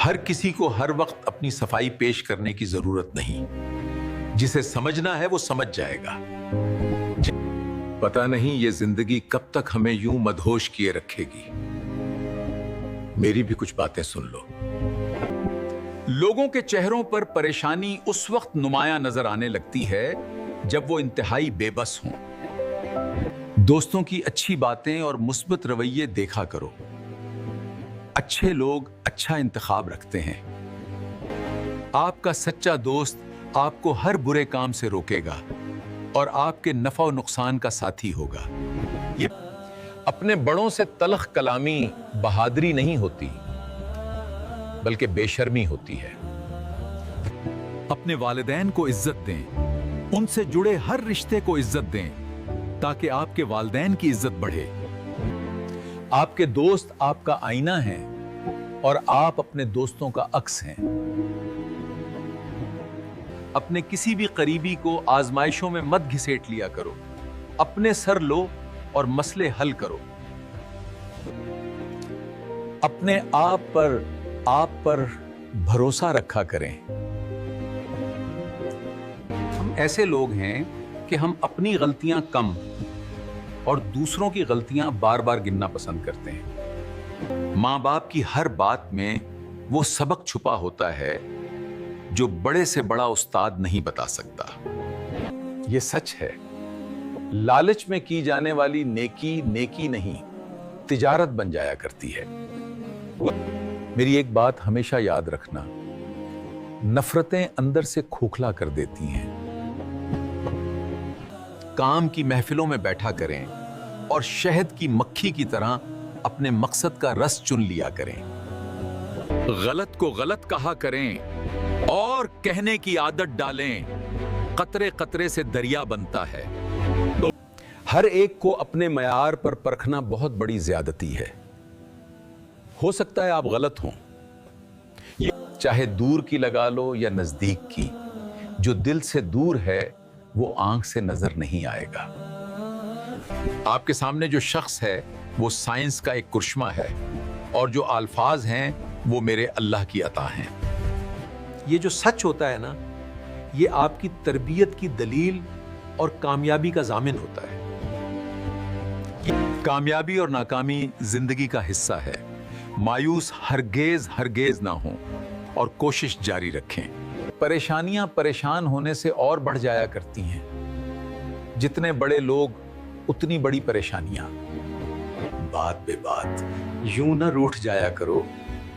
ہر کسی کو ہر وقت اپنی صفائی پیش کرنے کی ضرورت نہیں. جسے سمجھنا ہے وہ سمجھ جائے گا. پتہ نہیں یہ زندگی کب تک ہمیں یوں مدہوش کیے رکھے گی. میری بھی کچھ باتیں سن لو. لوگوں کے چہروں پر پریشانی اس وقت نمایاں نظر آنے لگتی ہے جب وہ انتہائی بے بس ہوں. دوستوں کی اچھی باتیں اور مثبت رویے دیکھا کرو. اچھے لوگ اچھا انتخاب رکھتے ہیں. آپ کا سچا دوست آپ کو ہر برے کام سے روکے گا اور آپ کے نفع و نقصان کا ساتھی ہوگا. اپنے بڑوں سے تلخ کلامی بہادری نہیں ہوتی بلکہ بے شرمی ہوتی ہے. اپنے والدین کو عزت دیں. ان سے جڑے ہر رشتے کو عزت دیں تاکہ آپ کے والدین کی عزت بڑھے. آپ کے دوست آپ کا آئینہ ہیں اور آپ اپنے دوستوں کا عکس ہیں. اپنے کسی بھی قریبی کو آزمائشوں میں مت گھسیٹ لیا کرو. اپنے سر لو اور مسئلے حل کرو. اپنے آپ پر بھروسہ رکھا کریں. ہم ایسے لوگ ہیں کہ ہم اپنی غلطیاں کم اور دوسروں کی غلطیاں بار بار گننا پسند کرتے ہیں. ماں باپ کی ہر بات میں وہ سبق چھپا ہوتا ہے جو بڑے سے بڑا استاد نہیں بتا سکتا. یہ سچ ہے. لالچ میں کی جانے والی نیکی نیکی نہیں، تجارت بن جایا کرتی ہے. میری ایک بات ہمیشہ یاد رکھنا، نفرتیں اندر سے کھوکھلا کر دیتی ہیں. کام کی محفلوں میں بیٹھا کریں اور شہد کی مکھی کی طرح اپنے مقصد کا رس چن لیا کریں. غلط کو غلط کہا کریں اور کہنے کی عادت ڈالیں. قطرے قطرے سے دریا بنتا ہے. ہر ایک کو اپنے معیار پر پرکھنا بہت بڑی زیادتی ہے. ہو سکتا ہے آپ غلط ہوں، چاہے دور کی لگا لو یا نزدیک کی. جو دل سے دور ہے وہ آنکھ سے نظر نہیں آئے گا. آپ کے سامنے جو شخص ہے وہ سائنس کا ایک کرشمہ ہے اور جو الفاظ ہیں وہ میرے اللہ کی عطا ہیں. یہ جو سچ ہوتا ہے نا، یہ آپ کی تربیت کی دلیل اور کامیابی کا ضامن ہوتا ہے. کامیابی اور ناکامی زندگی کا حصہ ہے. مایوس ہرگز نہ ہوں اور کوشش جاری رکھیں. پریشانیاں پریشان ہونے سے اور بڑھ جایا کرتی ہیں. جتنے بڑے لوگ اتنی بڑی پریشانیاں. بات بے بات یوں نہ روٹھ جایا کرو.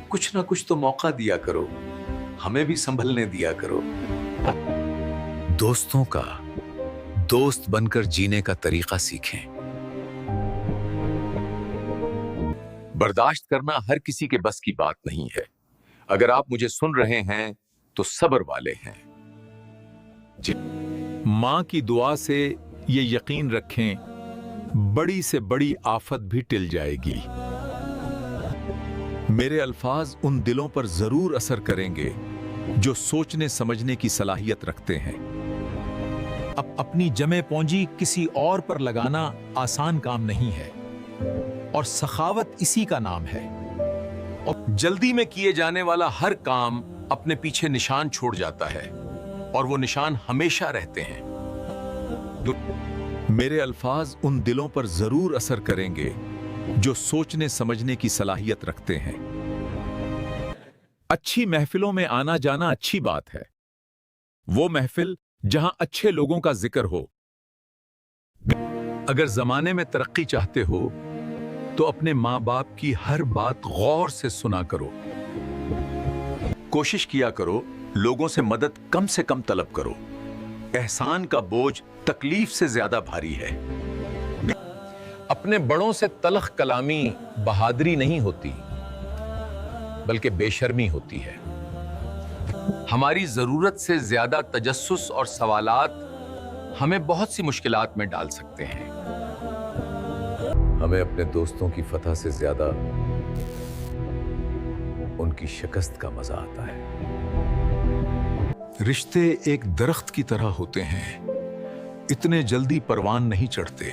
کچھ نہ کچھ تو موقع دیا کرو. ہمیں بھی سنبھلنے دیا کرو. دوستوں کا دوست بن کر جینے کا طریقہ سیکھیں. برداشت کرنا ہر کسی کے بس کی بات نہیں ہے. اگر آپ مجھے سن رہے ہیں تو صبر والے ہیں. ماں کی دعا سے یہ یقین رکھیں بڑی سے بڑی آفت بھی ٹل جائے گی. میرے الفاظ ان دلوں پر ضرور اثر کریں گے جو سوچنے سمجھنے کی صلاحیت رکھتے ہیں. اب اپنی جمع پونجی کسی اور پر لگانا آسان کام نہیں ہے اور سخاوت اسی کا نام ہے. اور جلدی میں کیے جانے والا ہر کام اپنے پیچھے نشان چھوڑ جاتا ہے اور وہ نشان ہمیشہ رہتے ہیں. میرے الفاظ ان دلوں پر ضرور اثر کریں گے جو سوچنے سمجھنے کی صلاحیت رکھتے ہیں. اچھی محفلوں میں آنا جانا اچھی بات ہے. وہ محفل جہاں اچھے لوگوں کا ذکر ہو. اگر زمانے میں ترقی چاہتے ہو تو اپنے ماں باپ کی ہر بات غور سے سنا کرو. کوشش کیا کرو لوگوں سے مدد کم سے کم طلب کرو. احسان کا بوجھ تکلیف سے زیادہ بھاری ہے. اپنے بڑوں سے تلخ کلامی بہادری نہیں ہوتی بلکہ بے شرمی ہوتی ہے. ہماری ضرورت سے زیادہ تجسس اور سوالات ہمیں بہت سی مشکلات میں ڈال سکتے ہیں. ہمیں اپنے دوستوں کی فتح سے زیادہ ان کی شکست کا مزہ آتا ہے. رشتے ایک درخت کی طرح ہوتے ہیں. اتنے جلدی پروان نہیں چڑھتے.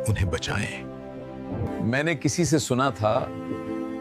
انہیں بچائیں. میں نے کسی سے سنا تھا